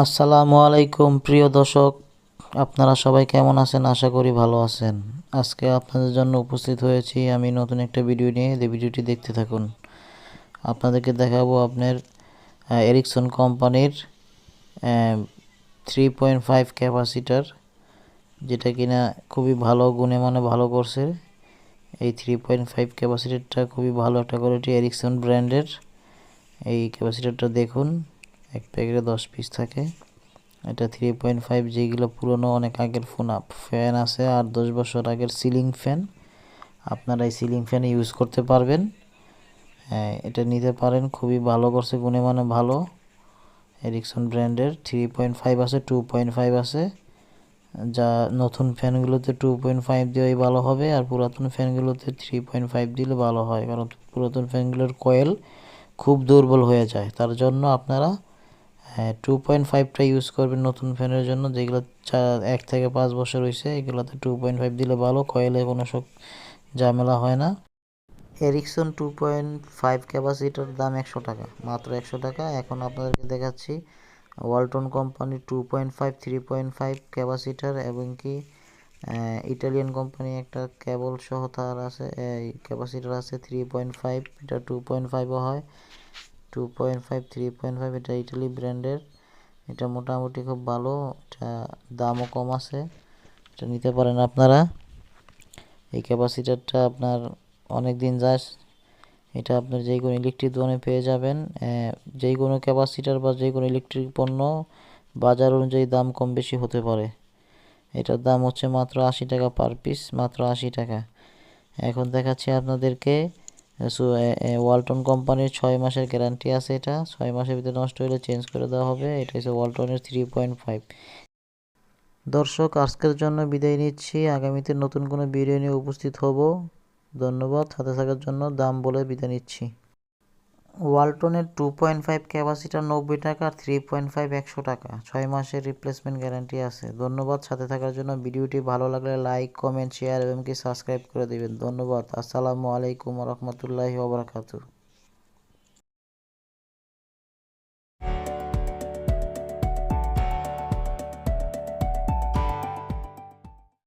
আসসালামু আলাইকুম প্রিয় দর্শক, আপনারা সবাই কেমন আছেন? আশা করি ভালো আছেন। আজকে আপনাদের জন্য উপস্থিত হয়েছি আমি নতুন একটা ভিডিও নিয়ে। ভিডিওটি দেখতে থাকুন। আপনাদেরকে দেখাবো আপনার এরিকসন কোম্পানির 3.5 ক্যাপাসিটার, যেটা কিনা খুবই ভালো গুণে মানে ভালো করছে। এই 3.5 ক্যাপাসিটারটা খুবই ভালো একটা কোয়ালিটি, এরিকসন ব্র্যান্ডের। এই ক্যাপাসিটারটা দেখুন, এক প্যাকেটে 10 পিস থাকে। এটা 3.5, যেগুলো পুরনো অনেক আগের ফ্যান আছে, আর 10 বছর আগের সিলিং ফ্যান। আপনারা এই সিলিং ফ্যান ইউজ করতে পারবেন। এটা নিতে পারেন, খুবই ভালো করছে, গুণে মানে ভালো। এরিকসন ব্র্যান্ডের 3.5 আছে, 2.5 আছে। যা নতুন ফ্যানগুলোতে 2.5 দিয়েই ভালো হবে, আর পুরাতন ফ্যানগুলোতে 3.5 দিলে ভালো হয়, কারণ পুরাতন ফ্যানগুলোর কয়েল খুব দুর্বল হয়ে যায়। তার জন্য আপনারা 2.5টা ইউজ করবেন নতুন ফ্যানের জন্য। যেগুলো 1 থেকে 5 বছর হয়েছে, এগুলোতে 2.5 দিলে ভালো, কয়েলে কোনো সব ঝামেলা হয় না। এরিকসন 2.5 ক্যাপাসিটার দাম 100 টাকা, মাত্র 100 টাকা। এখন আপনাদেরকে দেখাচ্ছি ওয়ালটন কোম্পানির 2.5 3.5 ক্যাপাসিটার, এবং কি ইটালিয়ান কোম্পানি একটা কেবল সহ তার আছে, এই ক্যাপাসিটার আছে 3.5। এটা 2.5ও হয়, 2.5 3.5। এটা ইটালি ব্র্যান্ডের। এটা মোটামুটি খুব ভালো, এটা দামও কম আছে, এটা নিতে পারেন আপনারা। এই ক্যাপাসিটারটা আপনার অনেক দিন যায়। এটা আপনার যে কোনো ইলেকট্রিক দোকানে পেয়ে যাবেন। যে কোনো ক্যাপাসিটার বা যে কোনো ইলেকট্রিক পণ্য বাজার অনুযায়ী দাম কম বেশি হতে পারে। এটার দাম হচ্ছে মাত্র 80 টাকা পার পিস, মাত্র 80 টাকা। এখন দেখাচ্ছি আপনাদেরকে ওয়ালটন কোম্পানির 6 মাসের গ্যারান্টি আছে। এটা 6 মাসের ভিতরে নষ্ট হলে চেঞ্জ করে দেওয়া হবে। এটা হচ্ছে ওয়ালটনের 3.5। দর্শক, আজকের জন্য বিদায় নিচ্ছি। আগামীতে নতুন কোনো ভিডিও নিয়ে উপস্থিত হব। ধন্যবাদ। সাথে থাকার জন্য দাম বলে বিদায় নিচ্ছি। ওয়ালটনের 2.5 ক্যাপাসিটার 90 টাকা, আর 3.5 100 টাকা। 6 মাসের রিপ্লেসমেন্ট গ্যারান্টি আছে। ধন্যবাদ সাথে থাকার জন্য। ভিডিওটি ভালো লাগলে লাইক, কমেন্ট, শেয়ার এবং কি সাবস্ক্রাইব করে দেবেন। ধন্যবাদ। আসসালামু আলাইকুম রহমতুল্লাহি ওয়া বারাকাতুহু।